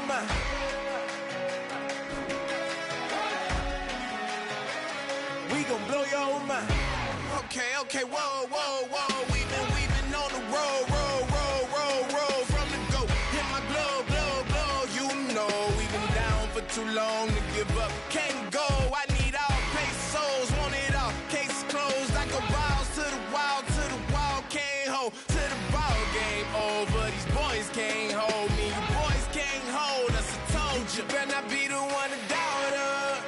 mind. We gon' blow your mind. Okay, whoa. We been on the road, from the go. Hit my blow. You know we been down for too long to give up. Can't go. I need all pesos, want it all. Case closed. I go balls to the wall. Can't hold to the ball game over. These boys can't hold me. You boys can't hold us. I told you. Better not be the one to doubt us.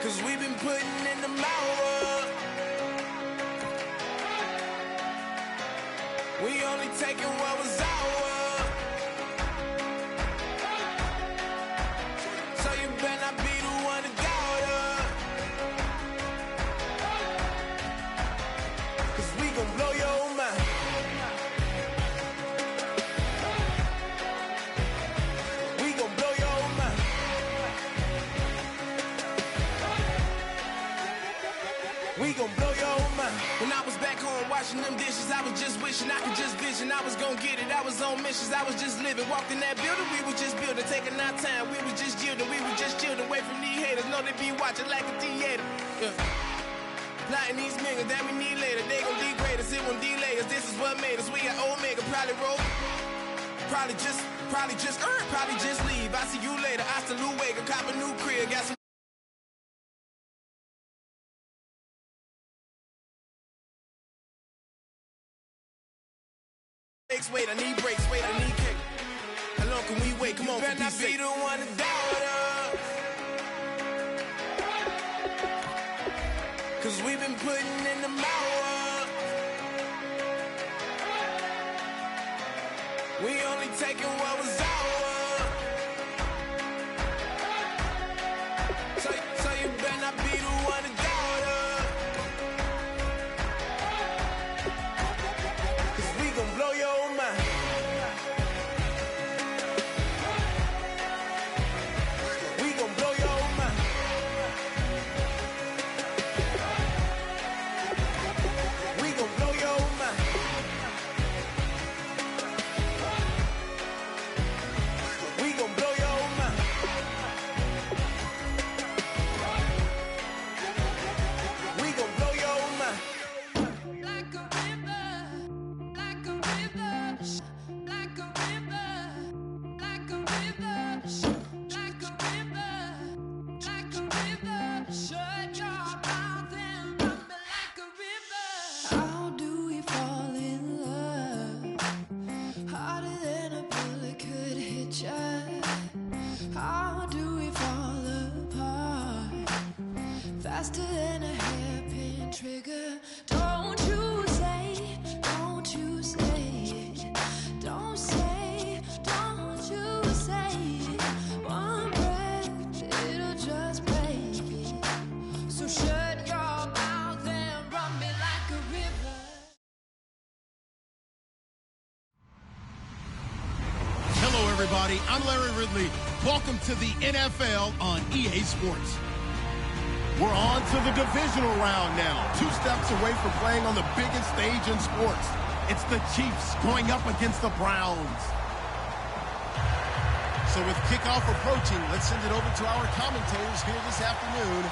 'Cause we been putting in the hour. We only taking what was ours. So you better not be the one to doubt us. 'Cause we gon' blow your mind. We gon' blow your mind. We gon' blow your mind. When I was back home washing them dishes, I was just wishing I could just vision. I was gon' get it, I was on missions, I was just living. Walked in that building, we was just building, taking our time. We was just yielding, we was just chilling away from these haters. Know they be watching like a theater. Yeah. Plotting these niggas that we need later. They gon' degrade us, it won't delay us. This is what made us. We got Omega, probably roll. Probably just leave. I see you later. I salute Wake, cop a new crib, got some. Wait, I need breaks, wait, I need kick. How long can we wait? Come on, better not be the one to doubt us. 'Cause we been putting in the hour. We only taking what was ours. So you better not be the one to doubt us. 'Cause we gon' blow your mind. We gon' blow your mind. We gon' blow your mind. We gon' blow your mind. We gon' blow your mind. Like a river, like a river, like a river, like a river, like a river, like a river. Shut your mouth and run me like a river. How do we fall in love? Harder than a bullet could hit ya. How do we fall apart? Faster than a hairpin trigger. Don't you say, don't you say it. Don't say, don't you say it. One breath, it'll just break it. So shut your mouth and run me like a river. Hello, everybody. I'm Larry Ridley. Welcome to the NFL on EA Sports. We're on to the divisional round now. 2 steps away from playing on the biggest stage in sports. It's the Chiefs going up against the Browns. So with kickoff approaching, let's send it over to our commentators here this afternoon,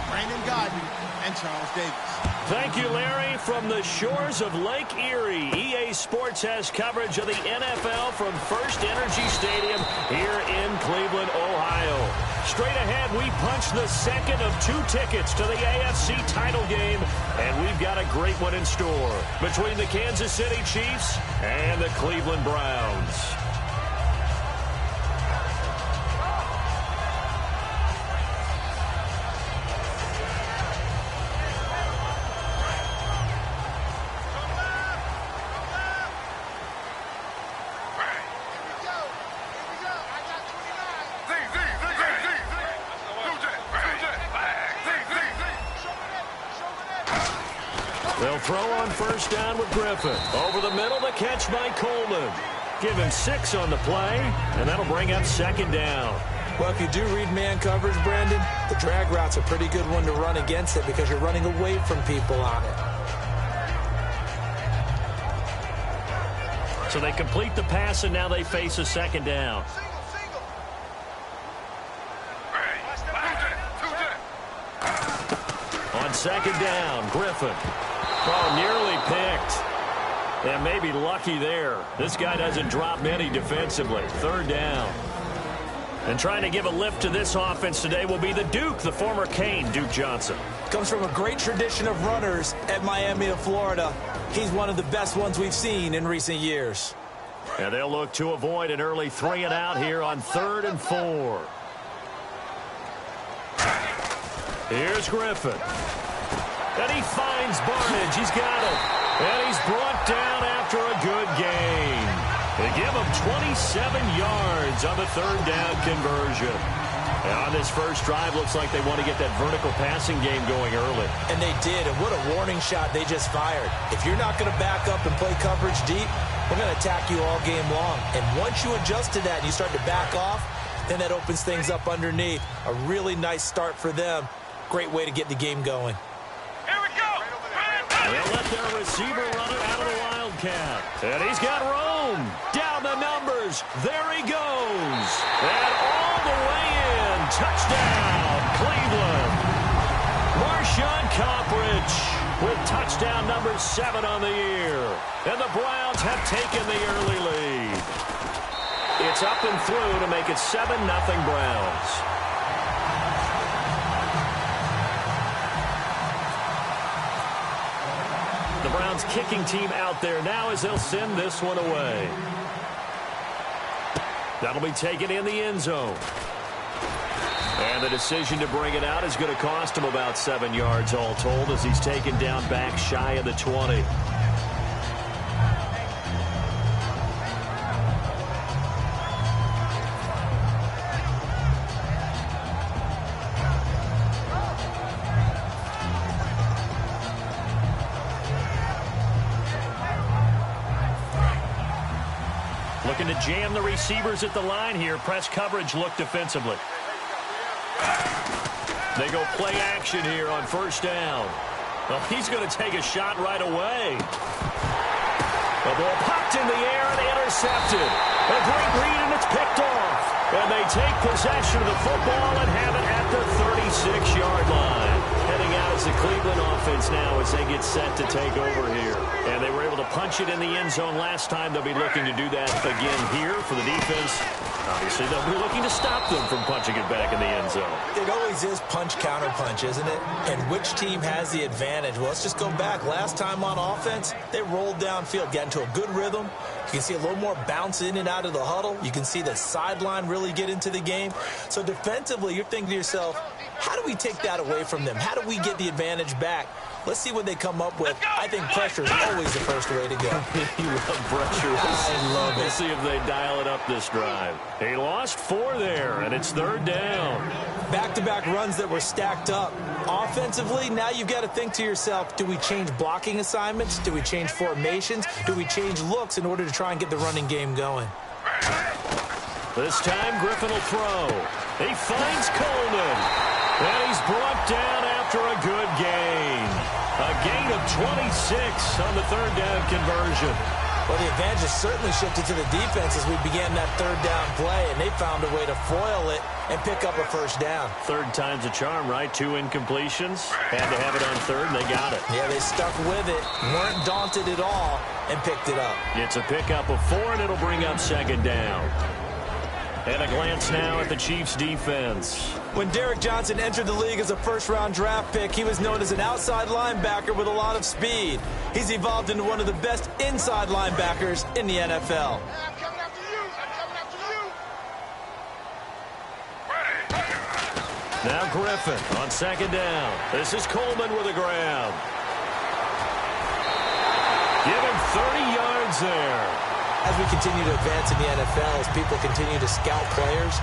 Brandon Godden and Charles Davis. Thank you, Larry. From the shores of Lake Erie, EA Sports has coverage of the NFL from First Energy Stadium here in Cleveland, Ohio. Straight ahead, we punch the second of 2 tickets to the AFC title game, and we've got a great one in store between the Kansas City Chiefs and the Cleveland Browns. They'll throw on first down with Griffin. Over the middle, the catch by Coleman. Give him 6 on the play, and that'll bring up second down. Well, if you do read man coverage, Brandon, the drag route's a pretty good one to run against it because you're running away from people on it. So they complete the pass, and now they face a second down. On second down, Griffin. Oh, nearly picked. And maybe lucky there. This guy doesn't drop many defensively. Third down. And trying to give a lift to this offense today will be the Duke, the former Cane, Duke Johnson. Comes from a great tradition of runners at Miami of Florida. He's one of the best ones we've seen in recent years. And they'll look to avoid an early 3-and-out here on 3rd and 4. Here's Griffin. And he finds Barnage. He's got it. And he's brought down after a good gain. They give him 27 yards on the 3rd down conversion. And on this first drive, looks like they want to get that vertical passing game going early. And they did, and what a warning shot they just fired. If you're not going to back up and play coverage deep, we're going to attack you all game long. And once you adjust to that and you start to back off, then that opens things up underneath. A really nice start for them. Great way to get the game going. Here we go. They'll let their receiver run it out of the Wildcat. And he's got Rome. Down the numbers. There he goes. And all the way in. Touchdown, Cleveland. Marshawn Coppridge with touchdown number 7 on the year. And the Browns have taken the early lead. It's up and through to make it 7-0 Browns. The Browns kicking team out there now as they'll send this one away. That'll be taken in the end zone. And the decision to bring it out is going to cost him about 7 yards all told as he's taken down back shy of the 20. Looking to jam the receivers at the line here. Press coverage look defensively. They go play action here on first down. Well, he's going to take a shot right away. The ball popped in the air and intercepted. A great read, and it's picked off. And they take possession of the football and have it at the 36-yard line. Heading out as the Cleveland offense now as they get set to take over here. And they were able to punch it in the end zone last time. They'll be looking to do that again here for the defense. Obviously, they'll be looking to stop them from punching it back in the end zone. It always is punch-counter-punch, isn't it? And which team has the advantage? Well, let's just go back. Last time on offense, they rolled downfield, got into a good rhythm. You can see a little more bounce in and out of the huddle. You can see the sideline really get into the game. So defensively, you're thinking to yourself, how do we take that away from them? How do we get the advantage back? Let's see what they come up with. I think pressure is always the first way to go. You love pressure. I love it. We'll see if they dial it up this drive. He lost 4 there, and it's 3rd down. Back-to-back runs that were stacked up. Offensively, now you've got to think to yourself, do we change blocking assignments? Do we change formations? Do we change looks in order to try and get the running game going? This time, Griffin will throw. He finds Coleman. And he's brought down after a good gain. A gain of 26 on the 3rd down conversion. Well, the advantage has certainly shifted to the defense as we began that 3rd down play, and they found a way to foil it and pick up a first down. 3rd time's a charm, right? 2 incompletions. Had to have it on 3rd, and they got it. Yeah, they stuck with it, weren't daunted at all, and picked it up. It's a pickup of 4, and it'll bring up 2nd down. And a glance now at the Chiefs' defense. When Derek Johnson entered the league as a first-round draft pick, he was known as an outside linebacker with a lot of speed. He's evolved into one of the best inside linebackers in the NFL. I'm coming after you. I'm coming after you. Now Griffin on 2nd down. This is Coleman with a grab. Give him 30 yards there. As we continue to advance in the NFL, as people continue to scout players,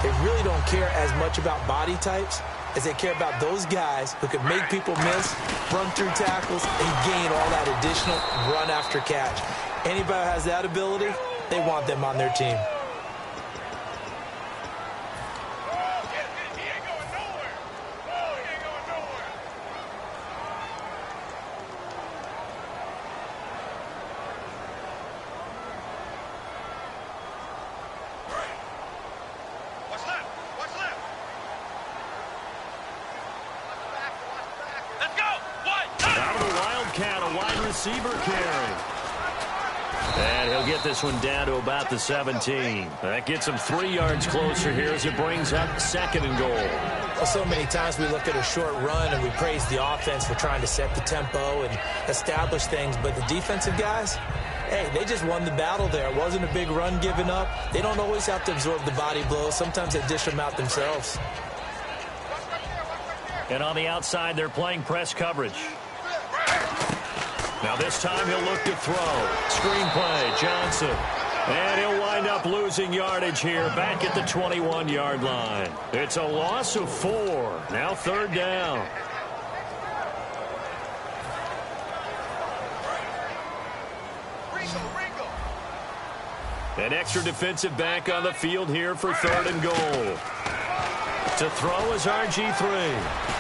they really don't care as much about body types as they care about those guys who can make people miss, run through tackles, and gain all that additional run after catch. Anybody who has that ability, they want them on their team. a wide receiver carry. And he'll get this one down to about the 17. That gets him 3 yards closer here as it brings up 2nd and goal. Well, so many times we look at a short run and we praise the offense for trying to set the tempo and establish things, but the defensive guys, hey, they just won the battle there. It wasn't a big run given up. They don't always have to absorb the body blows. Sometimes they dish them out themselves. And on the outside, they're playing press coverage. Now this time he'll look to throw. Screen play, Johnson. And he'll wind up losing yardage here back at the 21-yard line. It's a loss of 4. Now 3rd down. An extra defensive back on the field here for 3rd and goal. To throw is RG3.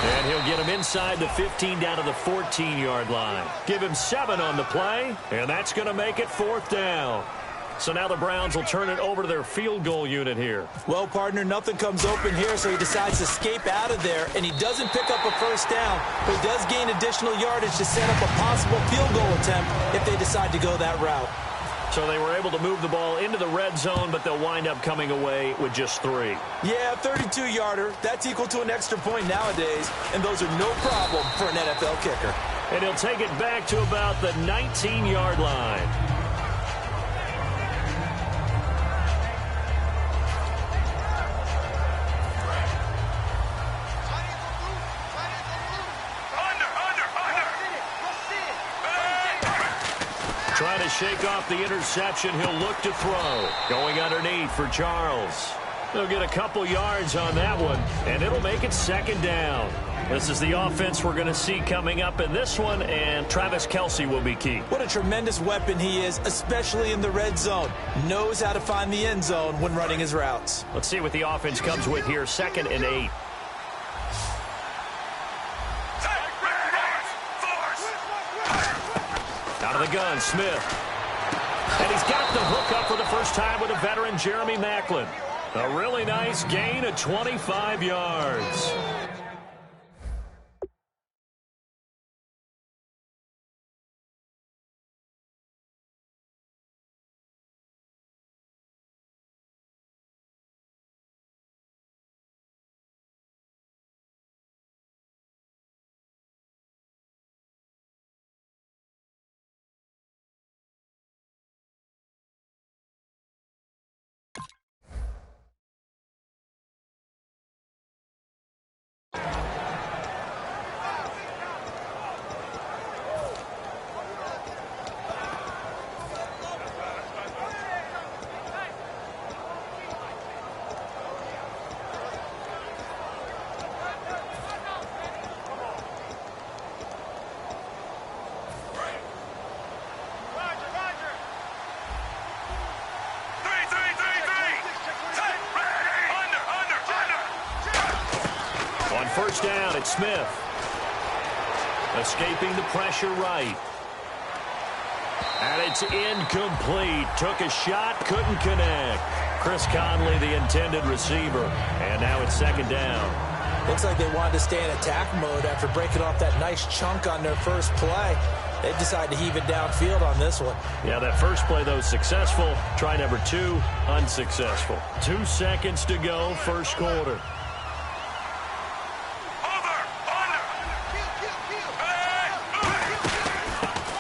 And he'll get him inside the 15 down to the 14-yard line. Give him 7 on the play, and that's going to make it 4th down. So now the Browns will turn it over to their field goal unit here. Well, partner, nothing comes open here, so he decides to escape out of there, and he doesn't pick up a 1st down, but he does gain additional yardage to set up a possible field goal attempt if they decide to go that route. So they were able to move the ball into the red zone, but they'll wind up coming away with just 3. Yeah, 32-yarder. That's equal to an extra point nowadays, and those are no problem for an NFL kicker. And he'll take it back to about the 19-yard line. Trying to shake off the interception. He'll look to throw. Going underneath for Charles. They'll get a couple yards on that one, and it'll make it 2nd down. This is the offense we're going to see coming up in this one, and Travis Kelce will be key. What a tremendous weapon he is, especially in the red zone. Knows how to find the end zone when running his routes. Let's see what the offense comes with here. 2nd and 8. Out of the gun, Smith. And he's got the hook up for the first time with a veteran, Jeremy Maclin. A really nice gain of 25 yards. First down, it's Smith. Escaping the pressure right. And it's incomplete. Took a shot, couldn't connect. Chris Conley, the intended receiver. And now it's 2nd down. Looks like they wanted to stay in attack mode after breaking off that nice chunk on their first play. They decided to heave it downfield on this one. Yeah, that first play, though, successful. Try number 2, unsuccessful. 2 seconds to go, first quarter.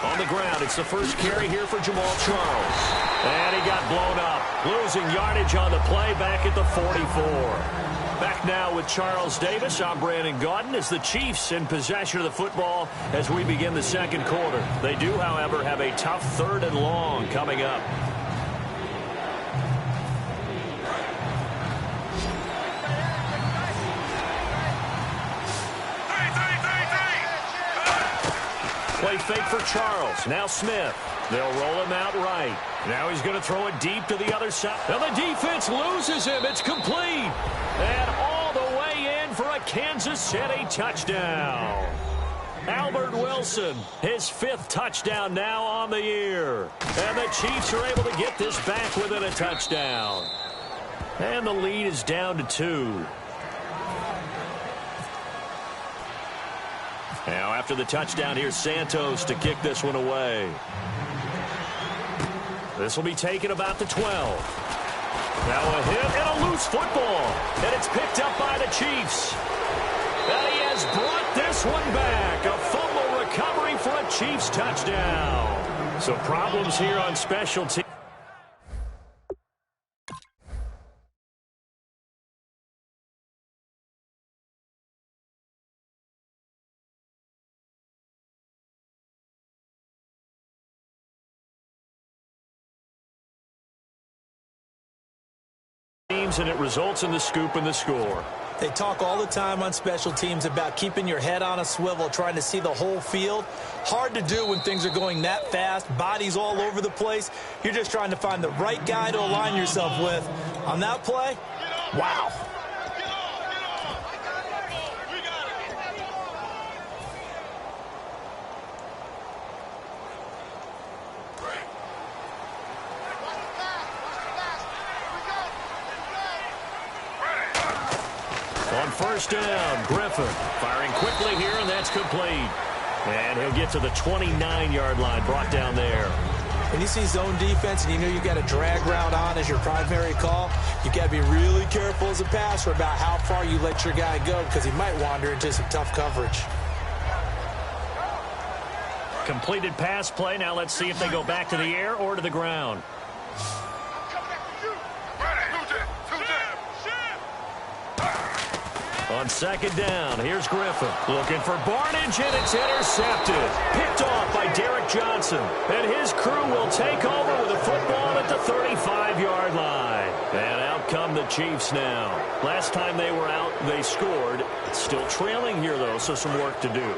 On the ground, it's the first carry here for Jamal Charles. And he got blown up, losing yardage on the play back at the 44. Back now with Charles Davis. I'm Brandon Gaudin as the Chiefs in possession of the football as we begin the second quarter. They do, however, have a tough 3rd and long coming up. Play fake for Charles. Now Smith. They'll roll him out right. Now he's going to throw it deep to the other side. Now the defense loses him. It's complete. And all the way in for a Kansas City touchdown. Albert Wilson, his 5th touchdown now on the year. And the Chiefs are able to get this back within a touchdown. And the lead is down to 2. Now after the touchdown, here's Santos to kick this one away. This will be taken about the 12. Now a hit and a loose football. And it's picked up by the Chiefs. And he has brought this one back. A fumble recovery for a Chiefs touchdown. So problems here on special teams. And it results in the scoop and the score. They talk all the time on special teams about keeping your head on a swivel, trying to see the whole field. Hard to do when things are going that fast, bodies all over the place. You're just trying to find the right guy to align yourself with. On that play, wow. On first down, Griffin firing quickly here, and that's complete. And he'll get to the 29-yard line, brought down there. When you see zone defense and you know you got a drag route on as your primary call, you got to be really careful as a passer about how far you let your guy go because he might wander into some tough coverage. Completed pass play. Now let's see if they go back to the air or to the ground. On second down, here's Griffin. Looking for Barnage, and it's intercepted. Picked off by Derek Johnson. And his crew will take over with a football at the 35-yard line. And out come the Chiefs now. Last time they were out, they scored. Still trailing here, though, so some work to do.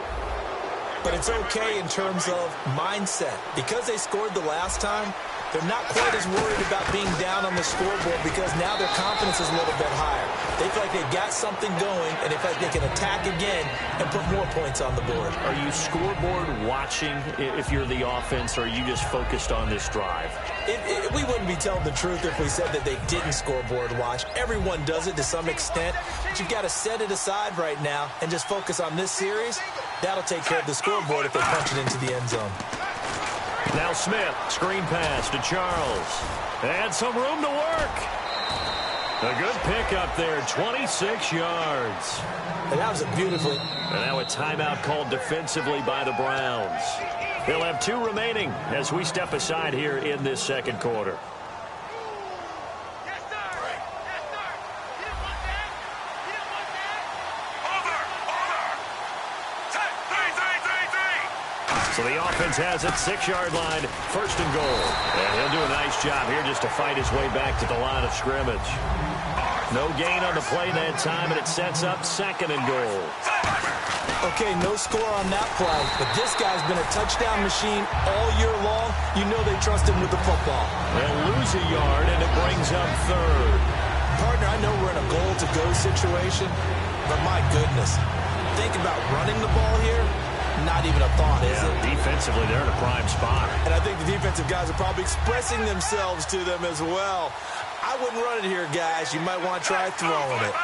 But it's okay in terms of mindset. Because they scored the last time, they're not quite as worried about being down on the scoreboard because now their confidence is a little bit higher. They feel like they've got something going, and they feel like they can attack again and put more points on the board. Are you scoreboard watching if you're the offense, or are you just focused on this drive? We wouldn't be telling the truth if we said that they didn't scoreboard watch. Everyone does it to some extent. But you've got to set it aside right now and just focus on this series. That'll take care of the scoreboard if they punch it into the end zone. Now Smith, screen pass to Charles. And some room to work. A good pickup there, 26 yards. And that was a beautifully. And now a timeout called defensively by the Browns. They'll have 2 remaining as we step aside here in this second quarter. So the offense has it, 6-yard line, first and goal. And he'll do a nice job here just to fight his way back to the line of scrimmage. No gain on the play that time, and it sets up second and goal. Okay, no score on that play, but this guy's been a touchdown machine all year long. You know they trust him with the football. They'll lose a yard, and it brings up third. Partner, I know we're in a goal-to-go situation, but my goodness, think about running the ball here. Not even a thought, is it? Defensively, they're in a prime spot. And I think the defensive guys are probably expressing themselves to them as well. I wouldn't run it here, guys. You might want to try throwing it.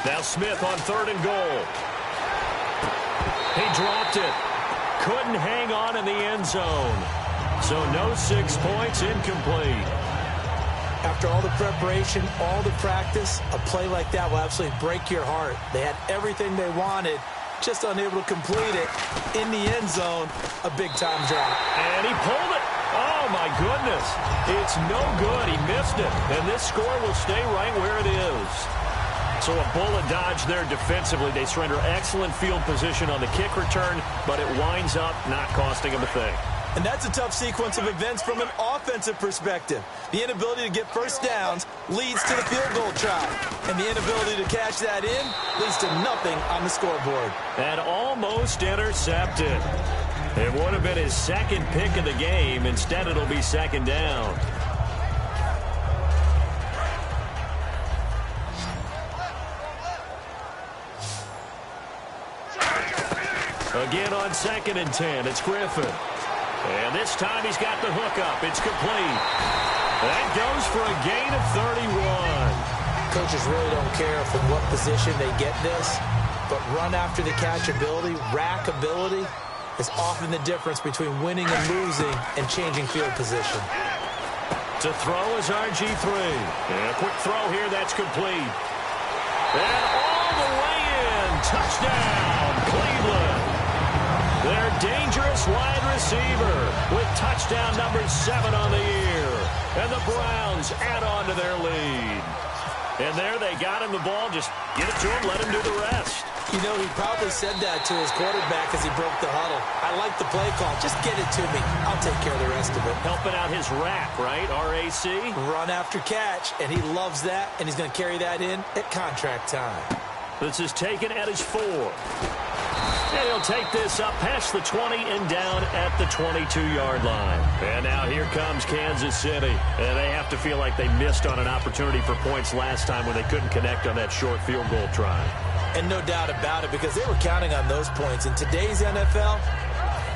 Now Smith on third and goal. He dropped it. Couldn't hang on in the end zone. So no 6 points, incomplete. After all the preparation, all the practice, a play like that will absolutely break your heart. They had everything they wanted, just unable to complete it. In the end zone, a big-time drop. And he pulled it. Oh, my goodness. It's no good. He missed it. And this score will stay right where it is. So a bullet dodge there defensively. They surrender excellent field position on the kick return, but it winds up not costing them a thing. And that's a tough sequence of events from an offensive perspective. The inability to get first downs leads to the field goal try. And the inability to cash that in leads to nothing on the scoreboard. And almost intercepted. It would have been his second pick of the game. Instead, it'll be second down. Again on 2nd and 10, it's Griffin. And this time he's got the hook up. It's complete. That goes for a gain of 31. Coaches really don't care from what position they get this, but run after the catch ability, rack ability, is often the difference between winning and losing and changing field position. To throw is RG3. And a quick throw here, that's complete. And all the way in. Touchdown, Cleveland. Their dangerous wide receiver with touchdown number 7 on the year. And the Browns add on to their lead. And there they got him the ball. Just get it to him, let him do the rest. You know, he probably said that to his quarterback as he broke the huddle. I like the play call. Just get it to me. I'll take care of the rest of it. Helping out his rack, right? RAC. Run after catch, and he loves that, and he's going to carry that in at contract time. This is taken at his 4. And he'll take this up past the 20 and down at the 22-yard line. And now here comes Kansas City. And they have to feel like they missed on an opportunity for points last time when they couldn't connect on that short field goal try. And no doubt about it, because they were counting on those points. In today's NFL,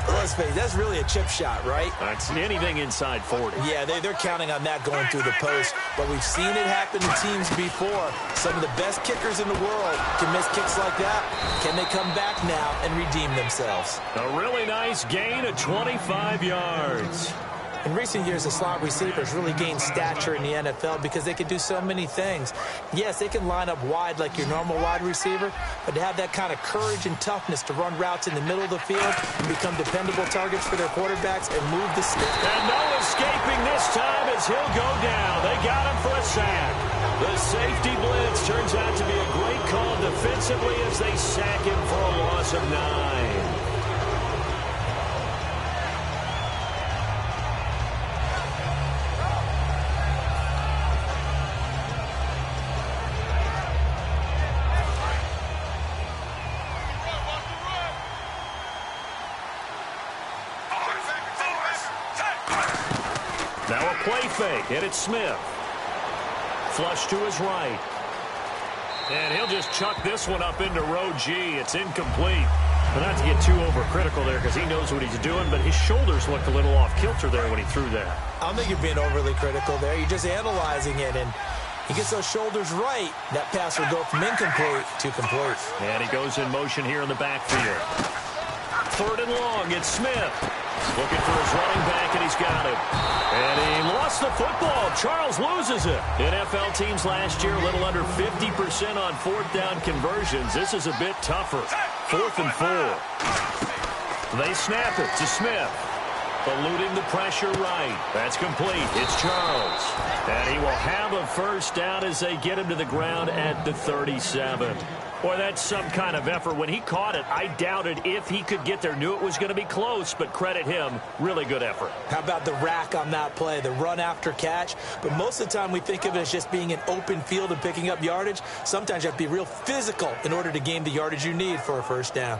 let's face it, that's really a chip shot, right? It's anything inside 40. Yeah, they're counting on that going through the post. But we've seen it happen to teams before. Some of the best kickers in the world can miss kicks like that. Can they come back now and redeem themselves? A really nice gain of 25 yards. In recent years, the slot receivers really gained stature in the NFL because they can do so many things. Yes, they can line up wide like your normal wide receiver, but to have that kind of courage and toughness to run routes in the middle of the field and become dependable targets for their quarterbacks and move the stick. And no escaping this time as he'll go down. They got him for a sack. The safety blitz turns out to be a great call defensively as they sack him for a loss of 9. Now a play fake, and it's Smith. Flush to his right. And he'll just chuck this one up into row G. It's incomplete. But not to get too overcritical there because he knows what he's doing, but his shoulders looked a little off kilter there when he threw that. I don't think you're being overly critical there. You're just analyzing it, and he gets those shoulders right. That pass will go from incomplete to complete. And he goes in motion here in the backfield. 3rd and long, it's Smith. Looking for his running back, and he's got it. And he lost the football. Charles loses it. NFL teams last year, a little under 50% on 4th down conversions. This is a bit tougher. 4th and 4. They snap it to Smith. Eluding the pressure right. That's complete. It's Charles. And he will have a first down as they get him to the ground at the 37. Boy, that's some kind of effort. When he caught it, I doubted if he could get there. Knew it was going to be close, but credit him. Really good effort. How about the rack on that play, the run after catch? But most of the time we think of it as just being an open field and picking up yardage. Sometimes you have to be real physical in order to gain the yardage you need for a first down.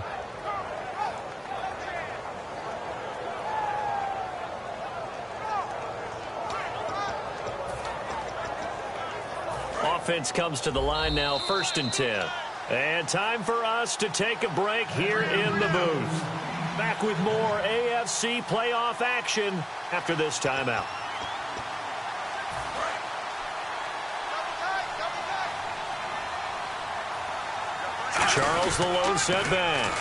Offense comes to the line now, 1st and 10. And time for us to take a break here in the booth. Back with more AFC playoff action after this timeout. Charles the lone setback.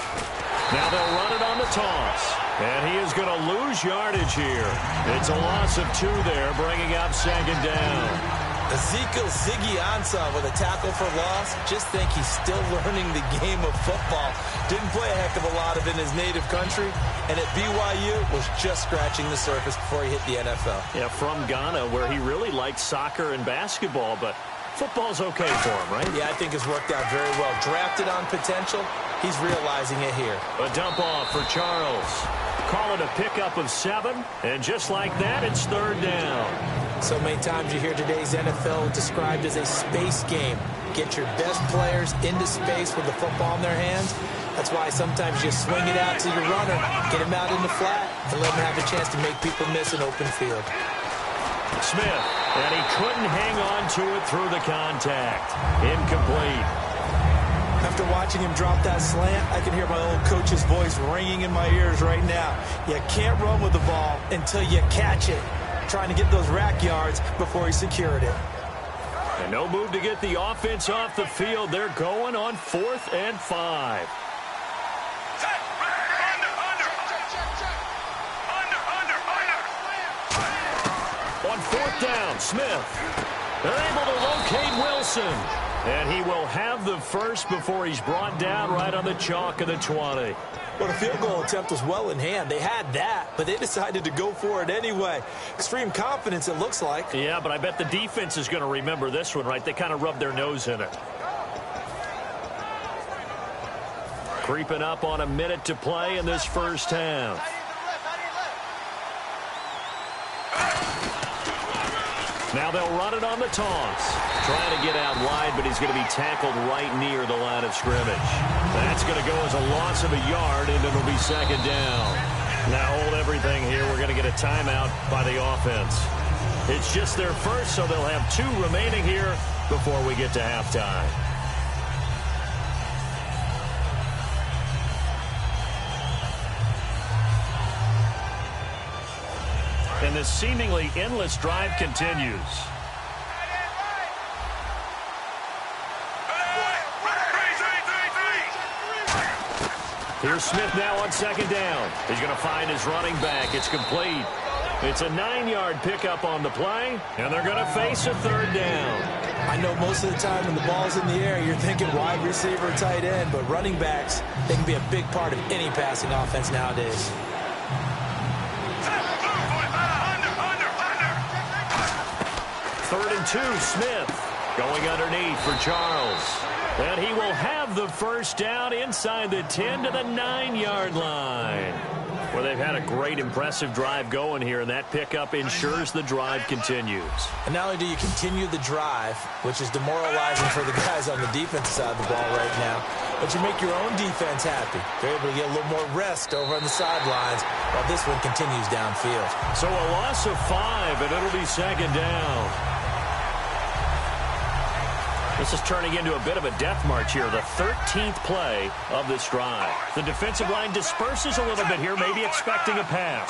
Now they'll run it on the toss. And he is going to lose yardage here. It's a loss of 2 there, bringing up 2nd down. Ezekiel Ziggy Ansah with a tackle for loss. Just think he's still learning the game of football. Didn't play a heck of a lot of it in his native country. And at BYU was just scratching the surface before he hit the NFL. Yeah, from Ghana, where he really liked soccer and basketball, but football's okay for him, right? Yeah, I think it's worked out very well. Drafted on potential. He's realizing it here. A dump off for Charles. Call it a pickup of 7. And just like that, it's 3rd down. So many times you hear today's NFL described as a space game. Get your best players into space with the football in their hands. That's why sometimes you swing it out to your runner, get him out in the flat, and let him have a chance to make people miss an open field. Smith, and he couldn't hang on to it through the contact. Incomplete. After watching him drop that slant, I can hear my old coach's voice ringing in my ears right now. You can't run with the ball until you catch it. Trying to get those rack yards before he secured it. And no move to get the offense off the field. They're going on 4th and 5. On 4th down, Smith. They're able to locate Wilson. And he will have the first before he's brought down right on the chalk of the 20. Well, the field goal attempt was well in hand. They had that, but they decided to go for it anyway. Extreme confidence, it looks like. Yeah, but I bet the defense is going to remember this one, right? They kind of rubbed their nose in it. Creeping up on a minute to play in this first half. Now they'll run it on the toss. Trying to get out wide, but he's going to be tackled right near the line of scrimmage. That's going to go as a loss of a yard, and it'll be 2nd down. Now hold everything here. We're going to get a timeout by the offense. It's just their first, so they'll have 2 remaining here before we get to halftime. And this seemingly endless drive continues. Here's Smith now on 2nd down. He's going to find his running back. It's complete. It's a 9-yard pickup on the play, and they're going to face a 3rd down. I know most of the time when the ball's in the air, you're thinking wide receiver, tight end, but running backs, they can be a big part of any passing offense nowadays. 3rd and 2, Smith going underneath for Charles. And he will have the first down inside the 10 to the 9-yard line. Well, they've had a great, impressive drive going here, and that pickup ensures the drive continues. And not only do you continue the drive, which is demoralizing for the guys on the defensive side of the ball right now, but you make your own defense happy. They're able to get a little more rest over on the sidelines while this one continues downfield. So a loss of 5, and it'll be 2nd down. This is turning into a bit of a death march here, the 13th play of this drive. The defensive line disperses a little bit here, maybe expecting a pass.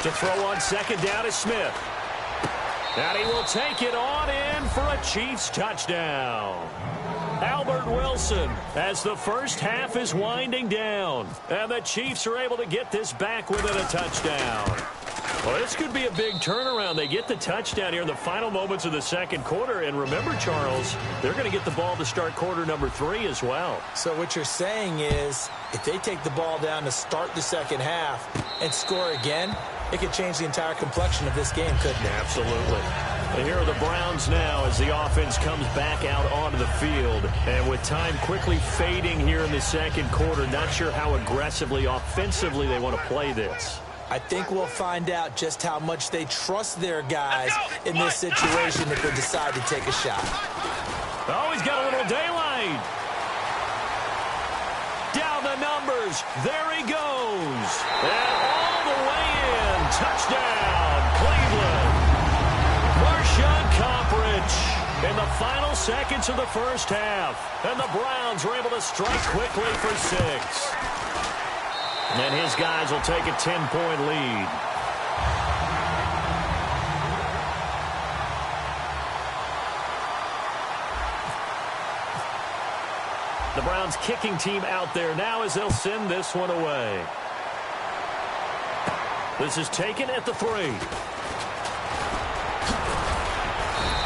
To throw on 2nd down is Smith. And he will take it on in for a Chiefs touchdown. Albert Wilson as the first half is winding down. And the Chiefs are able to get this back within a touchdown. Well, this could be a big turnaround. They get the touchdown here in the final moments of the 2nd quarter. And remember, Charles, they're going to get the ball to start quarter number 3 as well. So what you're saying is if they take the ball down to start the 2nd half and score again, it could change the entire complexion of this game, couldn't it? Absolutely. And here are the Browns now as the offense comes back out onto the field. And with time quickly fading here in the 2nd quarter, not sure how aggressively, offensively they want to play this. I think we'll find out just how much they trust their guys in this situation if they decide to take a shot. Oh, he's got a little daylight. Down the numbers. There he goes. And all the way in. Touchdown, Cleveland. Marshawn Coppridge in the final seconds of the first half. And the Browns are able to strike quickly for 6. And his guys will take a 10-point lead. The Browns kicking team out there now as they'll send this one away. This is taken at the 3.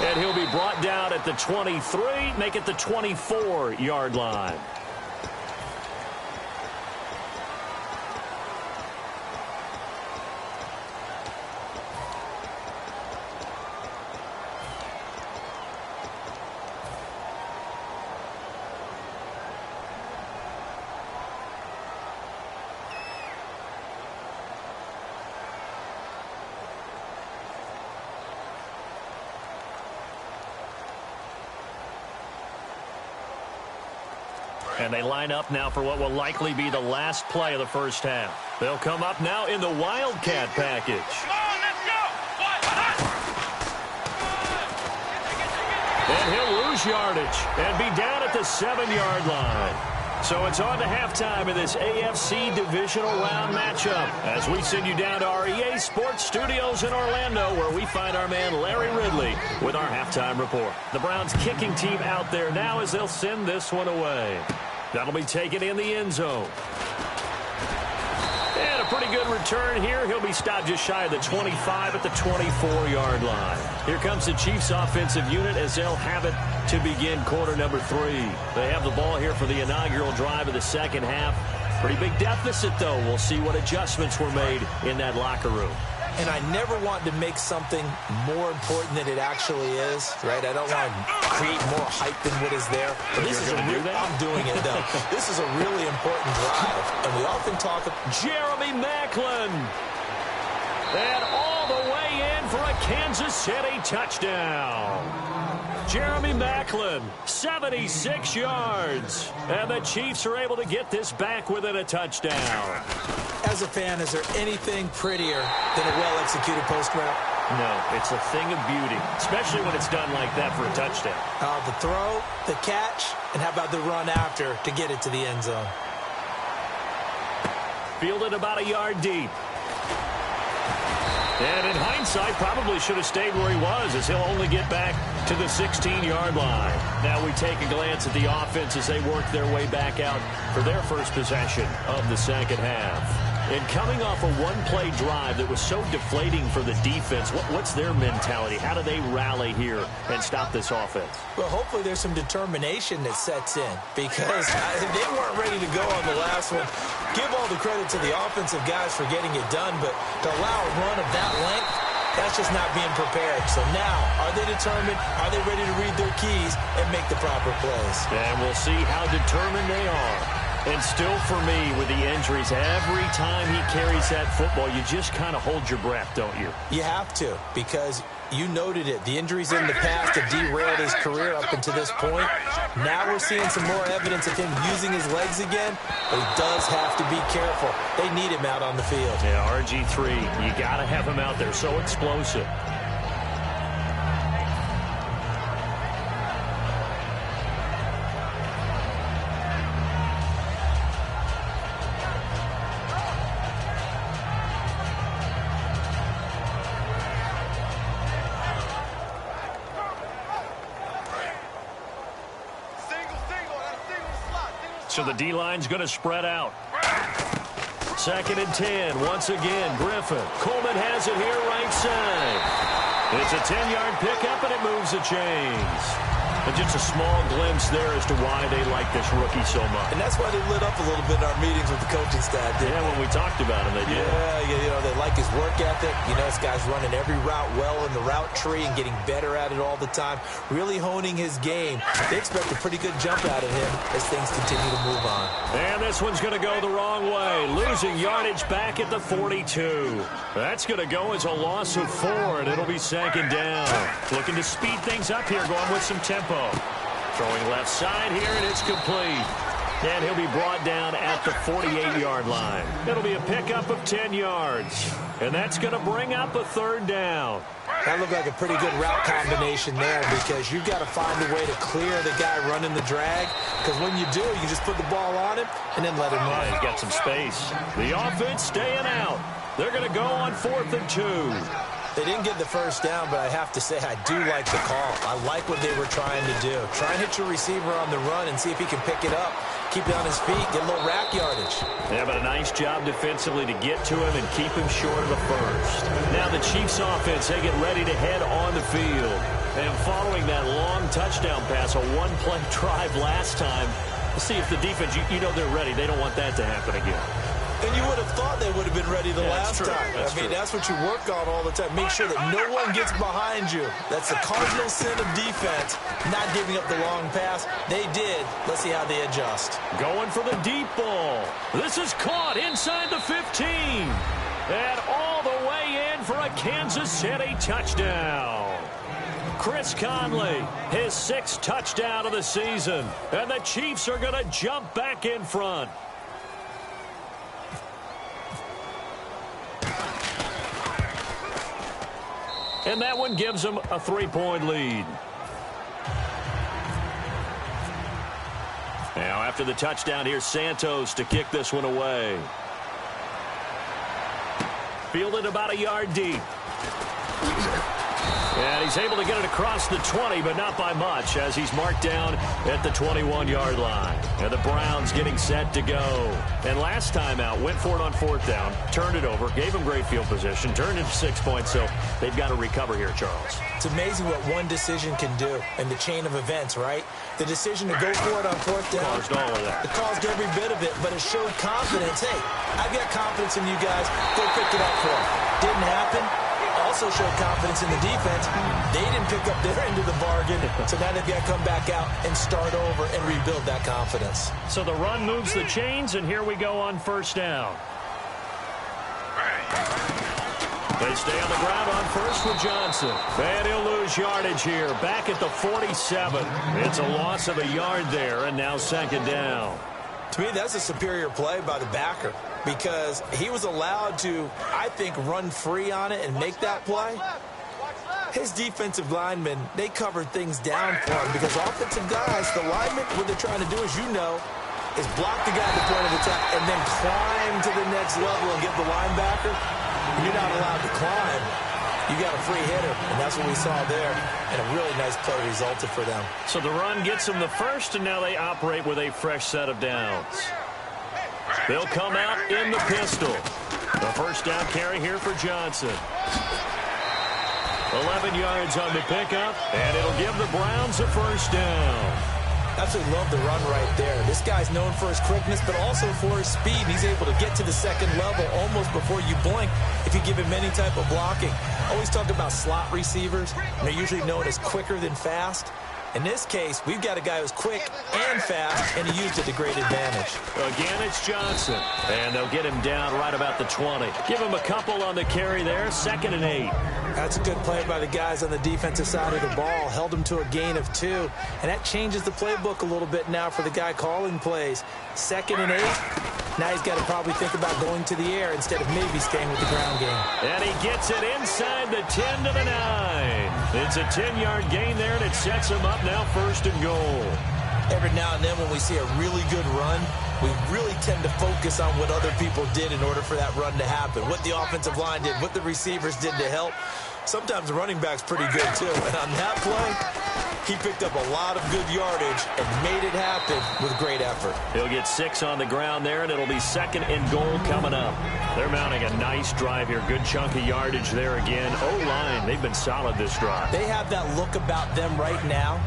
And he'll be brought down at the 23, make it the 24-yard line. And they line up now for what will likely be the last play of the first half. They'll come up now in the Wildcat package. And he'll lose lose yardage and be down at the 7-yard line. So it's on to halftime in this AFC Divisional Round matchup as we send you down to our EA Sports Studios in Orlando where we find our man Larry Ridley with our halftime report. The Browns kicking team out there now as they'll send this one away. That'll be taken in the end zone. And a pretty good return here. He'll be stopped just shy of the 25 at the 24-yard line. Here comes the Chiefs offensive unit as they'll have it to begin quarter number 3. They have the ball here for the inaugural drive of the second half. Pretty big deficit, though. We'll see what adjustments were made in that locker room. And I never want to make something more important than it actually is, right? I don't want to create more hype than what is there. But this is I'm doing it, though. This is a really important drive. And we often talk about Jeremy Maclin. And all the way in for a Kansas City touchdown. Jeremy Maclin, 76 yards. And the Chiefs are able to get this back within a touchdown. As a fan, is there anything prettier than a well-executed post route? No, it's a thing of beauty, especially when it's done like that for a touchdown. The throw, the catch, and how about the run after to get it to the end zone? Fielded about a yard deep. And in hindsight, probably should have stayed where he was as he'll only get back to the 16-yard line. Now we take a glance at the offense as they work their way back out for their first possession of the second half. And coming off a one-play drive that was so deflating for the defense, what's their mentality? How do they rally here and stop this offense? Well, hopefully there's some determination that sets in because they weren't ready to go on the last one. Give all the credit to the offensive guys for getting it done, but to allow a run of that length, that's just not being prepared. So now, are they determined? Are they ready to read their keys and make the proper plays? And we'll see how determined they are. And still for me, with the injuries, every time he carries that football, you just kind of hold your breath, don't you? You have to, because you noted it. The injuries in the past have derailed his career up until this point. Now we're seeing some more evidence of him using his legs again, but he does have to be careful. They need him out on the field. Yeah, RG3, you got to have him out there. So explosive. So the D-line's going to spread out. 2nd and 10. Once again, Griffin. Coleman has it here right side. It's a 10-yard pickup, and it moves the chains. And just a small glimpse there as to why they like this rookie so much. And that's why they lit up a little bit in our meetings with the coaching staff. Yeah, when we talked about him, they did. Yeah, you know, they like his work ethic. You know, this guy's running every route well in the route tree and getting better at it all the time, really honing his game. They expect a pretty good jump out of him as things continue to move on. And this one's going to go the wrong way, losing yardage back at the 42. That's going to go as a loss of 4, and it'll be 2nd down. Looking to speed things up here, going with some tempo. Throwing left side here, and it's complete. And he'll be brought down at the 48-yard line. It'll be a pickup of 10 yards. And that's going to bring up a 3rd down. That looked like a pretty good route combination there because you've got to find a way to clear the guy running the drag. Because when you do, you can just put the ball on him and then let him run. He's got some space. The offense staying out. They're going to go on 4th and 2. They didn't get the first down, but I have to say I do like the call. I like what they were trying to do. Try and hit your receiver on the run and see if he can pick it up. Keep it on his feet, get a little rack yardage. Yeah, but a nice job defensively to get to him and keep him short of the first. Now the Chiefs offense, they get ready to head on the field. And following that long touchdown pass, a one-play drive last time, let's see if the defense, you know they're ready. They don't want that to happen again. And you would have thought they would have been ready the last time. That's what you work on all the time. Make sure that no one gets behind you. That's the cardinal sin of defense, not giving up the long pass. They did. Let's see how they adjust. Going for the deep ball. This is caught inside the 15. And all the way in for a Kansas City touchdown. Chris Conley, his 6th touchdown of the season. And the Chiefs are going to jump back in front. And that one gives them a 3-point lead. Now after the touchdown, here's Santos to kick this one away. Fielded about a yard deep. And he's able to get it across the 20, but not by much, as he's marked down at the 21-yard line. And the Browns getting set to go. And last time out, went for it on 4th down, turned it over, gave him great field position, turned into 6 points, so they've got to recover here, Charles. It's amazing what one decision can do in the chain of events, right? The decision to go for it on 4th down. Caused all of that. It caused every bit of it, but it showed confidence. Hey, I've got confidence in you guys. Go pick it up for them. Didn't happen. Also showed confidence in the defense. They didn't pick up their end of the bargain, so now they've got to come back out and start over and rebuild that confidence. So the run moves the chains, and here we go on 1st down. They stay on the ground on 1st with Johnson. And he'll lose yardage here, back at the 47. It's a loss of a yard there, and now 2nd down. To me, that's a superior play by the backer because he was allowed to, I think, run free on it and make that play. His defensive linemen, they covered things down for him because offensive guys, the linemen, what they're trying to do, as you know, is block the guy at the point of attack and then climb to the next level and give the linebacker. You're not allowed to climb. You got a free hitter, and that's what we saw there. And a really nice play resulted for them. So the run gets them the first, and now they operate with a fresh set of downs. They'll come out in the pistol. The 1st down carry here for Johnson. 11 yards on the pickup, and it'll give the Browns a 1st down. Absolutely love the run right there. This guy's known for his quickness, but also for his speed. He's able to get to the 2nd level almost before you blink if you give him any type of blocking. Always talk about slot receivers. They're usually known as quicker than fast. In this case, we've got a guy who's quick and fast, and he used it to great advantage. Again, it's Johnson, and they'll get him down right about the 20. Give him a couple on the carry there, 2nd and 8. That's a good play by the guys on the defensive side of the ball. Held him to a gain of 2, and that changes the playbook a little bit now for the guy calling plays. 2nd and 8. Now he's got to probably think about going to the air instead of maybe staying with the ground game. And he gets it inside the 10 to the 9. It's a 10-yard gain there, and it sets him up now 1st and goal. Every now and then when we see a really good run, we really tend to focus on what other people did in order for that run to happen. What the offensive line did, what the receivers did to help. Sometimes the running back's pretty good, too. And on that play, he picked up a lot of good yardage and made it happen with great effort. He'll get 6 on the ground there, and it'll be 2nd and goal coming up. They're mounting a nice drive here. Good chunk of yardage there again. O-line, they've been solid this drive. They have that look about them right now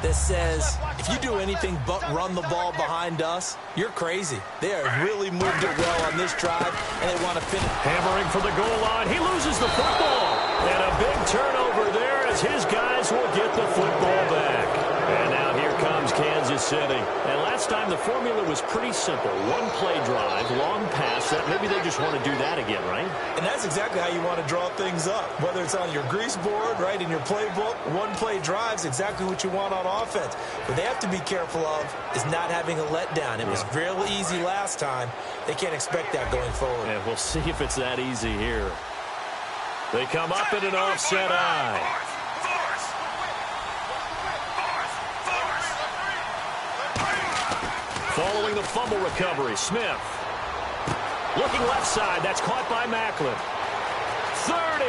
that says, if you do anything but run the ball behind us, you're crazy. They have really moved it well on this drive, and they want to finish. Hammering for the goal line. He loses the football. And a big turnover there as his guys will get the football back. And now here comes Kansas City. And last time the formula was pretty simple. 1-play drive, long pass. That maybe they just want to do that again, right? And that's exactly how you want to draw things up. Whether it's on your grease board, right, in your playbook, 1-play drive's exactly what you want on offense. What they have to be careful of is not having a letdown. It was real easy last time. They can't expect that going forward. And we'll see if it's that easy here. They come up in an offset eye. Following the fumble recovery, Smith. Looking left side, that's caught by Macklin. 30,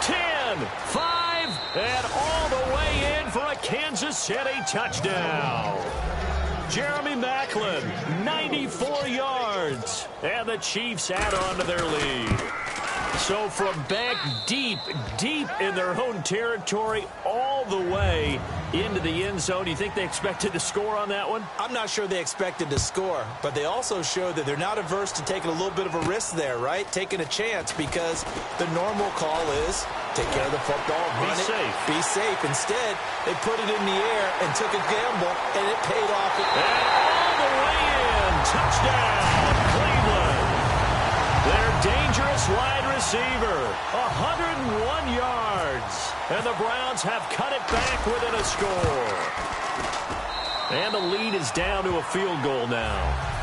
10, 5, and all the way in for a Kansas City touchdown. Jeremy Macklin, 94 yards, and the Chiefs add on to their lead. So from back deep in their own territory, all the way into the end zone, do you think they expected to score on that one? I'm not sure they expected to score, but they also showed that they're not averse to taking a little bit of a risk there, right? Taking a chance, because the normal call is take care of the football, run it, be safe. Instead, they put it in the air and took a gamble, and it paid off. And all the way in, touchdown, Cleveland. Their dangerous wide receiver, 101 yards. And the Browns have cut it back within a score. And the lead is down to a field goal now.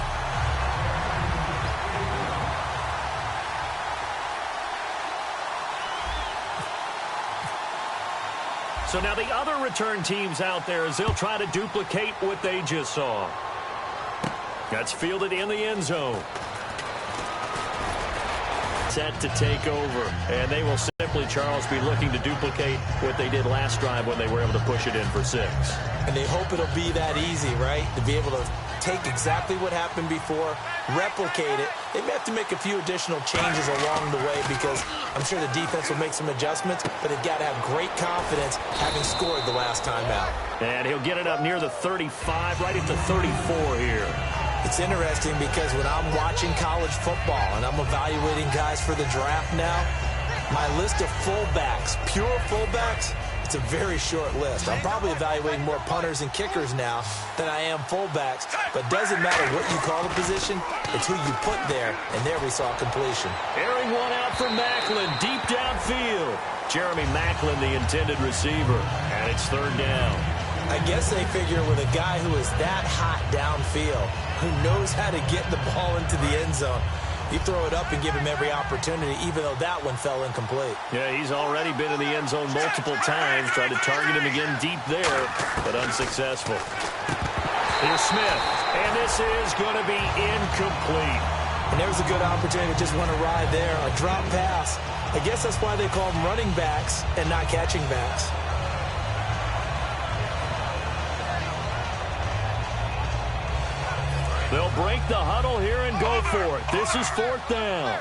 So now the other return teams out there as they'll try to duplicate what they just saw. That's fielded in the end zone. Set to take over. And they will simply, Charles, be looking to duplicate what they did last drive when they were able to push it in for 6. And they hope it'll be that easy, right? To be able to take exactly what happened before, replicate it. They may have to make a few additional changes along the way because I'm sure the defense will make some adjustments, but they've got to have great confidence having scored the last time out. And he'll get it up near the 35, right at the 34 here. It's interesting because when I'm watching college football and I'm evaluating guys for the draft now, my list of fullbacks, pure fullbacks, it's a very short list. I'm probably evaluating more punters and kickers now than I am fullbacks. But it doesn't matter what you call the position, it's who you put there. And there we saw completion. Airing one out for Macklin, deep downfield. Jeremy Macklin, the intended receiver. And it's 3rd down. I guess they figure with a guy who is that hot downfield, who knows how to get the ball into the end zone, you throw it up and give him every opportunity, even though that one fell incomplete. Yeah, he's already been in the end zone multiple times. Tried to target him again deep there, but unsuccessful. Here's Smith, and this is going to be incomplete. And there's a good opportunity to just want to ride there, a drop pass. I guess that's why they call them running backs and not catching backs. They'll break the huddle here and go for it. This is 4th down.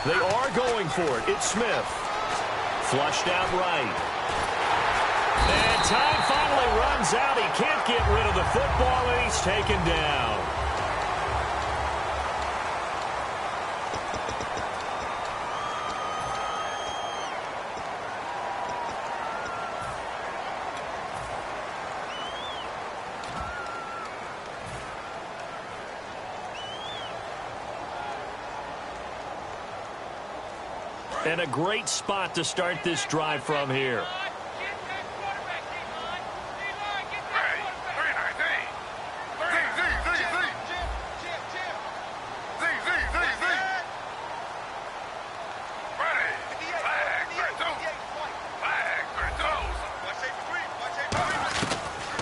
They are going for it. It's Smith. Flushed out right. And time finally runs out. He can't get rid of the football, and he's taken down. And a great spot to start this drive from here.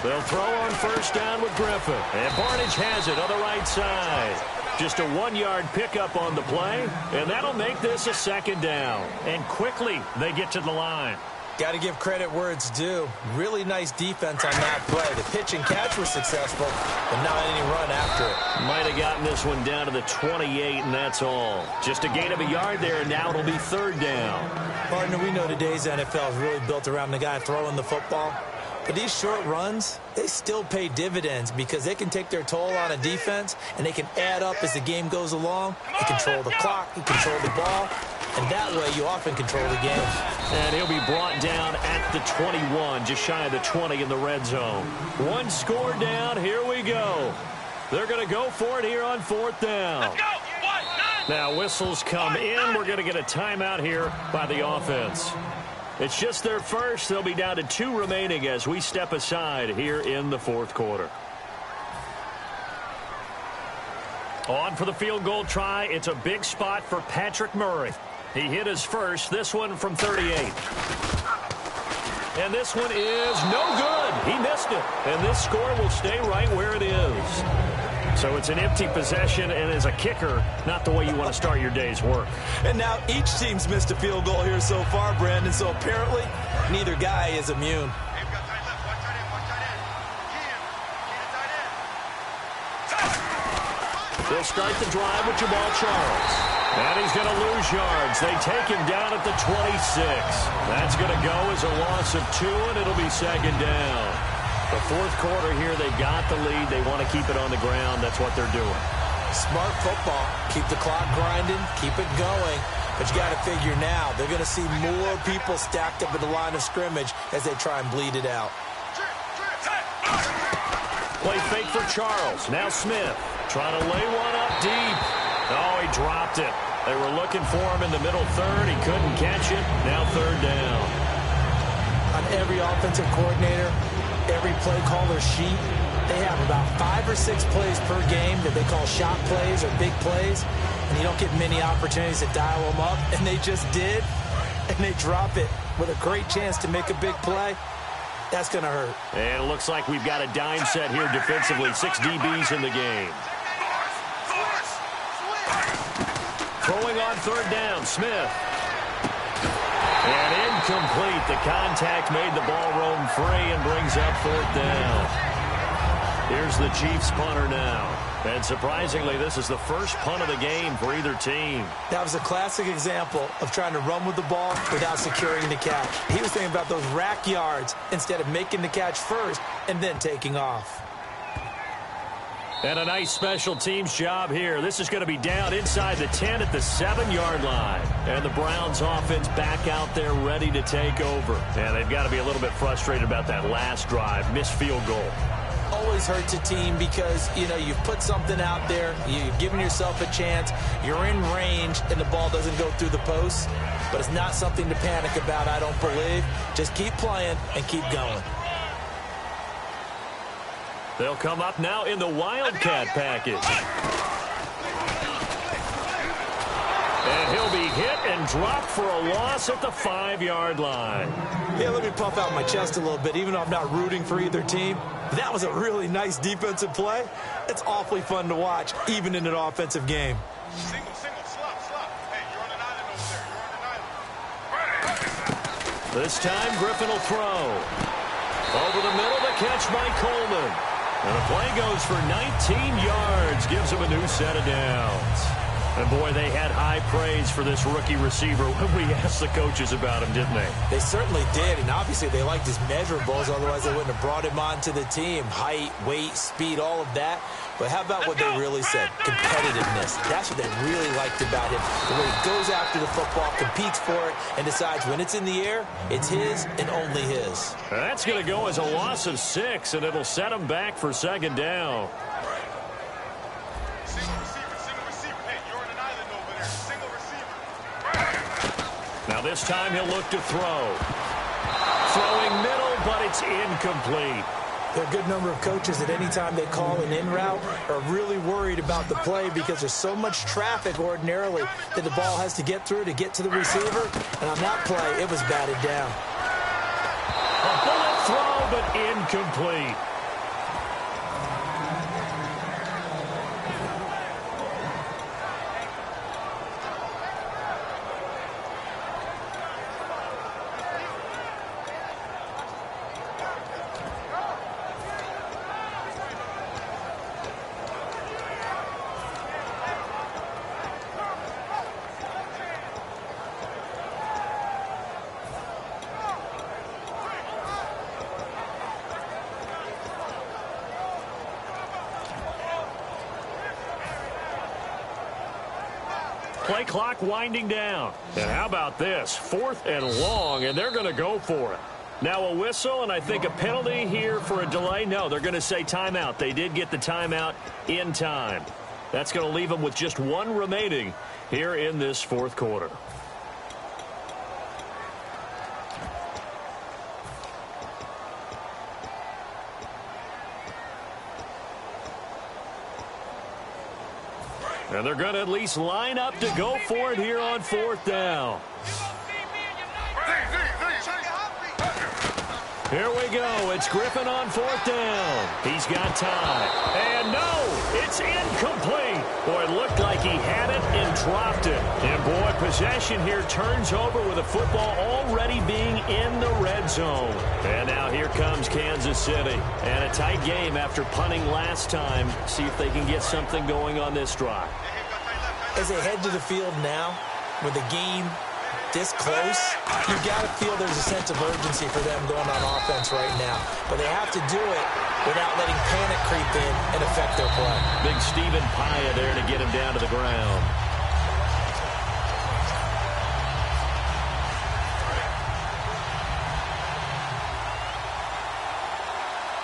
They'll throw on 1st down with Griffin. And Barnage has it on the right side. Just a 1-yard pickup on the play, and that'll make this a 2nd down. And quickly, they get to the line. Got to give credit where it's due. Really nice defense on that play. The pitch and catch was successful, but not any run after it. Might have gotten this one down to the 28, and that's all. Just a gain of a yard there, and now it'll be 3rd down. Partner, we know today's NFL is really built around the guy throwing the football. But these short runs, they still pay dividends because they can take their toll on a defense and they can add up as the game goes along. You control the clock, you control the ball, and that way you often control the game. And he'll be brought down at the 21, just shy of the 20 in the red zone. 1 score down, here we go. They're going to go for it here on 4th down. Let's go. Now whistles come in. We're going to get a timeout here by the offense. It's just their first. They'll be down to 2 remaining as we step aside here in the 4th quarter. On for the field goal try. It's a big spot for Patrick Murray. He hit his first. This one from 38. And this one is no good. He missed it. And this score will stay right where it is. So it's an empty possession, and as a kicker, not the way you want to start your day's work. And now each team's missed a field goal here so far, Brandon, so apparently neither guy is immune. They'll start the drive with Jamal Charles. And he's going to lose yards. They take him down at the 26. That's going to go as a loss of 2, and it'll be 2nd down. The 4th quarter here, they got the lead. They want to keep it on the ground. That's what they're doing. Smart football. Keep the clock grinding. Keep it going. But you got to figure now, they're going to see more people stacked up at the line of scrimmage as they try and bleed it out. Play fake for Charles. Now Smith trying to lay one up deep. Oh, he dropped it. They were looking for him in the middle 3rd. He couldn't catch it. Now 3rd down. On every offensive coordinator, every play caller sheet, They have about 5 or 6 plays per game that they call shot plays or big plays, and you don't get many opportunities to dial them up, and they just did, and they drop it with a great chance to make a big play. That's going to hurt. And it looks like we've got a dime set here defensively. 6 DBs in the game. Throwing on third down, Smith. And incomplete. The contact made the ball roam free and brings up fourth down. Here's the Chiefs punter now. And surprisingly, this is the first punt of the game for either team. That was a classic example of trying to run with the ball without securing the catch. He was thinking about those rack yards instead of making the catch first and then taking off. And a nice special teams job here. This is going to be down inside the 10 at the 7-yard line. And the Browns offense back out there ready to take over. And they've got to be a little bit frustrated about that last drive. Missed field goal. Always hurts a team because, you know, you've put something out there. You've given yourself a chance. You're in range, and the ball doesn't go through the posts. But it's not something to panic about, I don't believe. Just keep playing and keep going. They'll come up now in the Wildcat package. And he'll be hit and dropped for a loss at the 5-yard line. Yeah, let me puff out my chest a little bit, even though I'm not rooting for either team. That was a really nice defensive play. It's awfully fun to watch, even in an offensive game. Single, slop. Hey, you're on an island over there. You're on an island. This time, Griffin will throw. Over the middle, the catch by Coleman. And the play goes for 19 yards, gives him a new set of downs. And, boy, they had high praise for this rookie receiver when we asked the coaches about him, didn't they? They certainly did, and obviously they liked his measurables, otherwise they wouldn't have brought him onto the team. Height, weight, speed, all of that. But how about what they really said? Competitiveness. That's what they really liked about him. The way he goes after the football, competes for it, and decides when it's in the air, it's his and only his. That's going to go as a loss of 6, and it'll set him back for second down. Single receiver. Hey, you're on an island over there. Single receiver. Now this time he'll look to throw. Throwing middle, but it's incomplete. There are a good number of coaches that any time they call an in route are really worried about the play because there's so much traffic ordinarily that the ball has to get through to get to the receiver. And on that play, it was batted down. A bullet throw, but incomplete. Play clock winding down. And how about this? 4th and long, and they're going to go for it. Now a whistle, and I think a penalty here for a delay. No, they're going to say timeout. They did get the timeout in time. That's going to leave them with just 1 remaining here in this 4th quarter. And they're going to at least line up to go for it here on 4th down. Here we go. It's Griffin on 4th down. He's got time. And no, it's incomplete. Boy, it looked like he had it and dropped it. And boy, possession here turns over with a football already being in the red zone. And now here comes Kansas City. And a tight game after punting last time. See if they can get something going on this drive. As they head to the field now, with the game this close, you got to feel there's a sense of urgency for them going on offense right now. But they have to do it without letting panic creep in and affect their play. Big Stephen Paya there to get him down to the ground.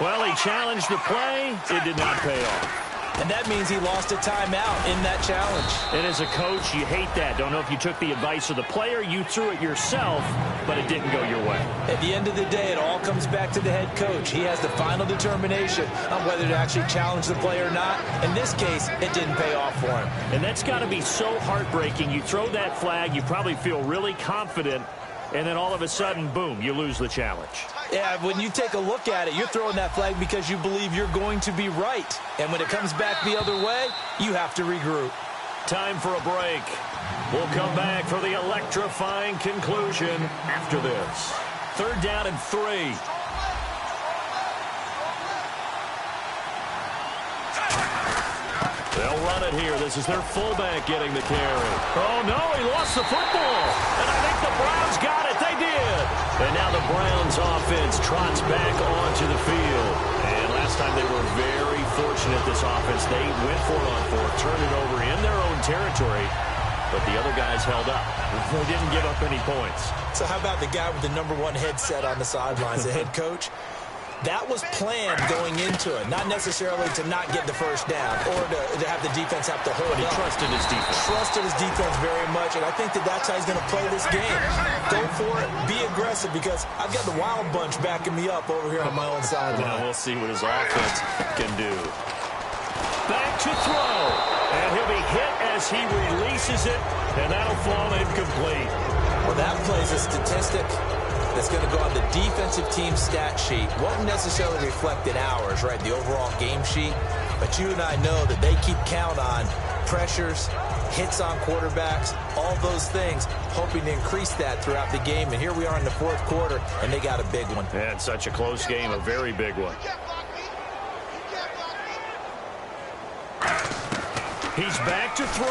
Well, he challenged the play. It did not pay off. and that means he lost a timeout in that challenge. And as a coach, you hate that. Don't know if you took the advice of the player, you threw it yourself, but it didn't go your way. At the end of the day, it all comes back to the head coach. He has the final determination on whether to actually challenge the play or not. In this case, it didn't pay off for him. And that's got to be so heartbreaking. You throw that flag, you probably feel really confident, and then all of a sudden, boom, you lose the challenge. Yeah, when you take a look at it, you're throwing that flag because you believe you're going to be right. And when it comes back the other way, you have to regroup. Time for a break. We'll come back for the electrifying conclusion after this. 3rd down and 3. They'll run it here. This is their fullback getting the carry. Oh, no, he lost the football. And I think the Browns got it. They did. And now the Browns offense trots back onto the field. And last time they were very fortunate, this offense. They went for it on 4, turned it over in their own territory. But the other guys held up. They didn't give up any points. So how about the guy with the #1 headset on the sidelines, the head coach? That was planned going into it, not necessarily to not get the first down or to have the defense have to hold But he up. trusted his defense. Trusted his defense very much, and I think that's how he's going to play this game. Go for it, be aggressive, because I've got the wild bunch backing me up over here on my own sideline. Now we'll see what his offense can do. Back to throw. And he'll be hit as he releases it, and that'll fall incomplete. Well, that plays a statistic that's going to go on the defensive team stat sheet. Won't necessarily reflect in ours, right, the overall game sheet. But you and I know that they keep count on pressures, hits on quarterbacks, all those things, hoping to increase that throughout the game. And here we are in the 4th quarter, and they got a big one. And such a close game, a very big one. He's back to throw.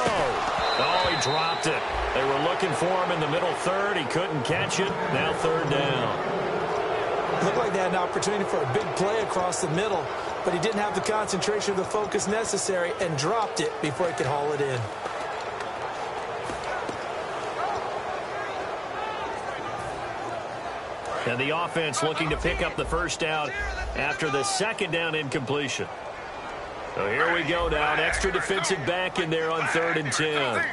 Oh, he dropped it. They were looking for him in the middle 3rd. He couldn't catch it. Now 3rd down. Looked like they had an opportunity for a big play across the middle, but he didn't have the concentration or the focus necessary and dropped it before he could haul it in. And the offense looking to pick up the first down after the 2nd down incompletion. So here we go now. An extra defensive back in there on 3rd and 10.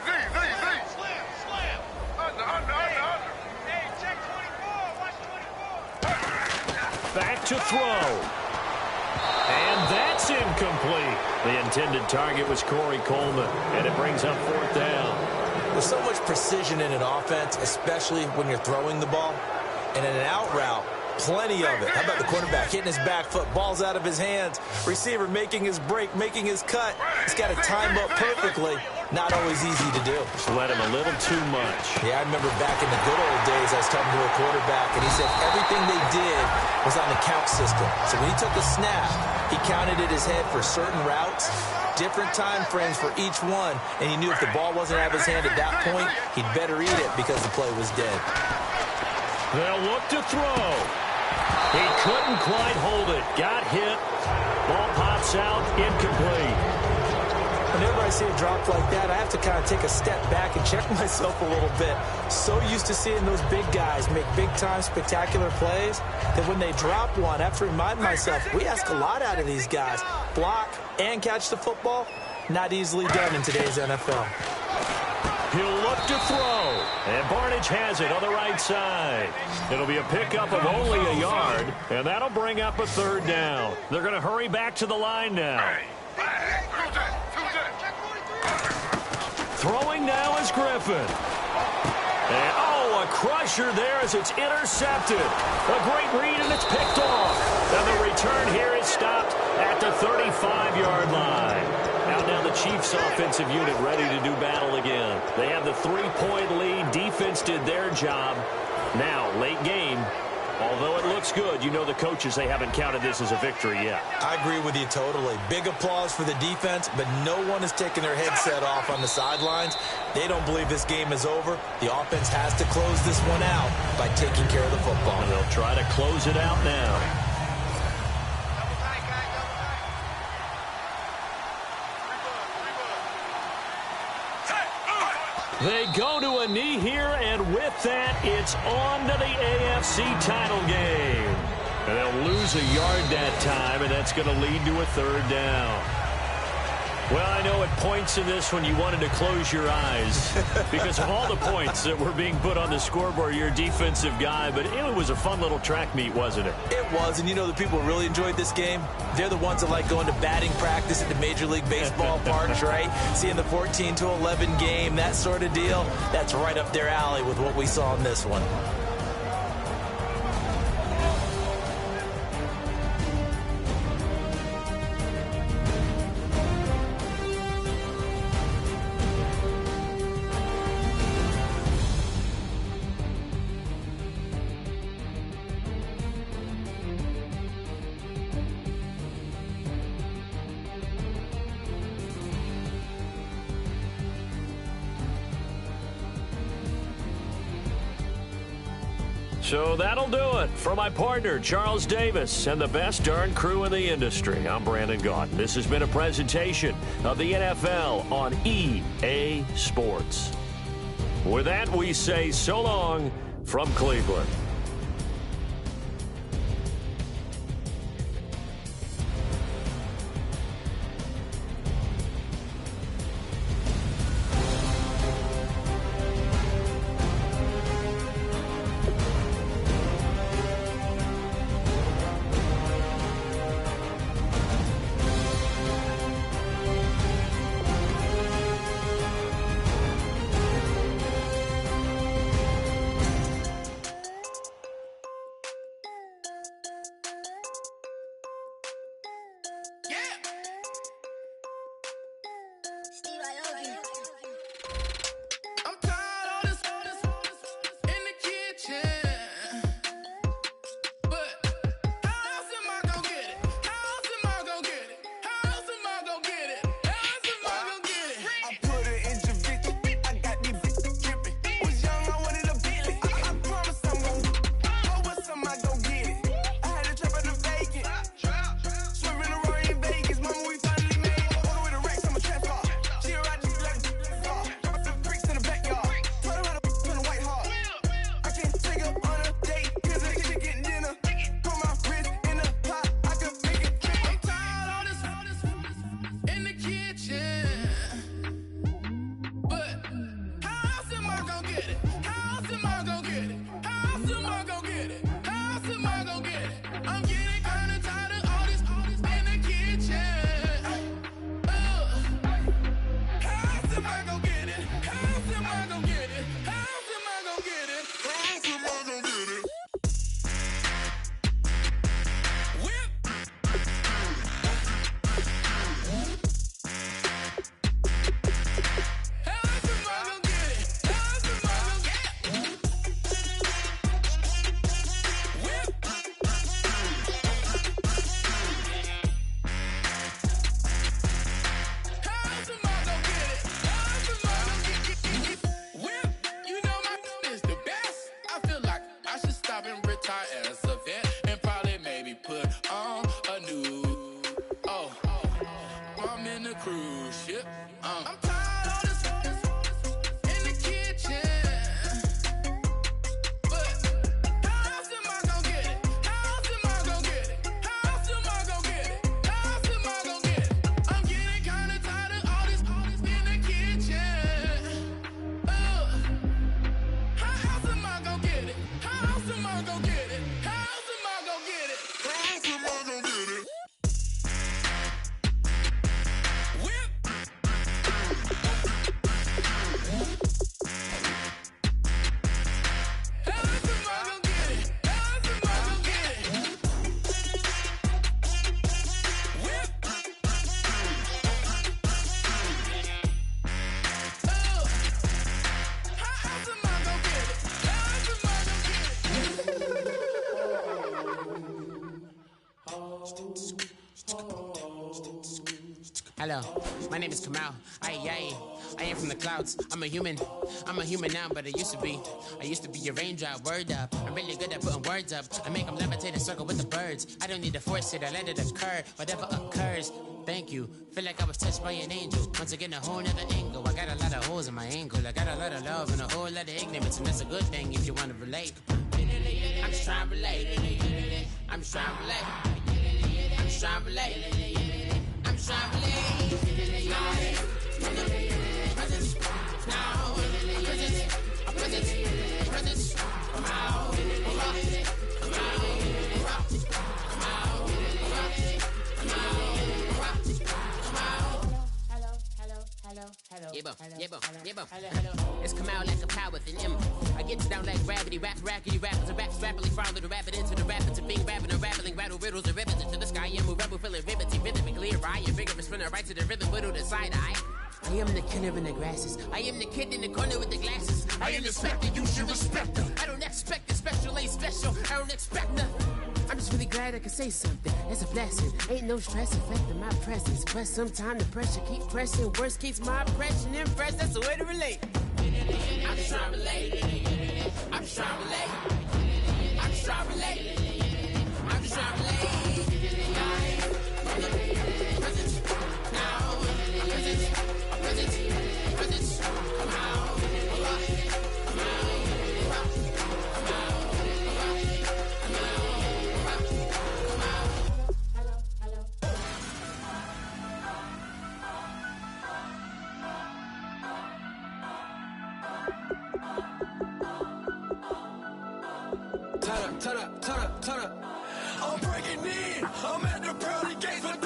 Back to throw. And that's incomplete. The intended target was Corey Coleman, and it brings up 4th down. There's so much precision in an offense, especially when you're throwing the ball. And in an out route, plenty of it. How about the quarterback hitting his back foot, ball's out of his hands, receiver making his break, making his cut. He's got to time up perfectly. Not always easy to do. Just let him a little too much. Yeah, I remember back in the good old days, I was talking to a quarterback, and he said everything they did was on the count system. So when he took a snap, he counted in his head for certain routes, different time frames for each one, and he knew if the ball wasn't out of his hand at that point, he'd better eat it because the play was dead. They'll look to throw. He couldn't quite hold it. Got hit. Ball pops out. Incomplete. Whenever I see a drop like that, I have to kind of take a step back and check myself a little bit. So used to seeing those big guys make big-time spectacular plays that when they drop one, I have to remind myself, we ask a lot out of these guys. Block and catch the football, not easily done in today's NFL. He'll look to throw. And Barnage has it on the right side. It'll be a pickup of only a yard, and that'll bring up a 3rd down. They're going to hurry back to the line now. Throwing now is Griffin. And, oh, a crusher there as it's intercepted. A great read, and it's picked off. And the return here is stopped at the 35-yard line. Now the Chiefs offensive unit ready to do battle again. They have the 3-point lead. Defense did their job. Now, late game. Although it looks good, you know the coaches, they haven't counted this as a victory yet. I agree with you totally. Big applause for the defense, but no one is taking their headset off on the sidelines. They don't believe this game is over. The offense has to close this one out by taking care of the football. And they'll try to close it out now. They go to a knee here, and with that, it's on to the AFC title game. And they'll lose a yard that time, and that's going to lead to a 3rd down. Well, I know at points in this one you wanted to close your eyes because of all the points that were being put on the scoreboard. You're a defensive guy, but it was a fun little track meet, wasn't it? It was, and you know the people who really enjoyed this game? They're the ones that like going to batting practice at the Major League Baseball parks, right? Seeing the 14-11 game, that sort of deal, that's right up their alley with what we saw in this one. So that'll do it. For my partner, Charles Davis, and the best darn crew in the industry, I'm Brandon Gaudin. This has been a presentation of the NFL on EA Sports. With that, we say so long from Cleveland. I'm tired of this in the kitchen. But how else am I gonna get it? How else am I gonna get it? How else am I gonna get it? How else am I gonna get it? I put her in Javita. I got these bitches dripping. Was young, I wanted a Bentley. I promise I'm gonna. Oh, what's am I gonna get it? I had to trap out the vacant. Swerving around in Vegas. Mama, we finally made it. Order with a Rex, I'm a trap car. She a ride just like a car. The bricks in the backyard. Taught her how to on the White Hart. I can't take her on a date, cause a chicken dinner. Put my wrist in the pot, I could make it drip. I'm tired of all this in the kitchen. But how else am I gonna get it? How else am I gonna get it? How else am I gonna get it? How else am I gonna get it? I'm getting kinda tired of all this in the kitchen. How else am I gonna get it? How else am I gonna get it? How else am I gonna get it? How else am I gonna get it? Whip. How else am I gonna get it? How else am I gonna get it? Whip. How else am I gonna get it? How else am I gonna get it? Whip. You know my is the best. I feel like I should stop and retire as a vet and probably maybe put on a new. Oh, I'm in a cruise ship. I'm tired of this in the kitchen. But how else am I gonna get it? How else am I gonna get it? How else am I gonna get it? How else am I gonna get it? I'm getting kinda tired of all this in the kitchen. How else am I gonna get it? How else am I gonna get it? How else am I gonna get it? How else am I gonna get it? Whip. How else am I gonna get it? How else am I gonna get it? Whip. How else am I gonna get it? How else am I gonna get it? Hello, my name is Kamal. I am from the clouds. I'm a human now, but I used to be a raindrop, word up. I'm really good at putting words up. I make them levitate and circle with the birds. I don't need to force it, I let it occur. Whatever occurs, thank you. Feel like I was touched by an angel. Once again, a whole nother angle. I got a lot of holes in my ankle. I got a lot of love and a whole lot of ignorance, and that's a good thing if you want to relate. I'm just trying to relate. I'm just trying to relate. I'm just trying to relate. I'm just trying to relate. Presence. Now. Presence. Presence. Presence. Come out. Come out. Come out. Come out. It's come out like a power with an M. I get down like gravity, rackety rappers, and raps rapidly follow the rapid into the rapids of being rapping and rattling, rattle riddles and rivets into the sky. I'm a rebel, feeling riveting, rhythmically right, and vigorous, spinning right to the rhythm, whittle the side eye. I am the killer in the grasses. I am the kid in the corner with the glasses. I am the spectre, you should respect them. I don't expect the special, ain't special. I don't expect nothing. I'm just really glad I can say something. It's a blessing. Ain't no stress affecting my presence. But sometimes the pressure keep pressing. Worst keeps my impression impressed. That's the way to relate. I'm just trying to relate. I'm just trying to relate. I'm just trying to relate. I'm just trying to relate. Presence. Now. Presence. Presence. Presence. Come out. Come out. Come out. Come out. Turn up. I'm breaking in. I'm at the pearly gates with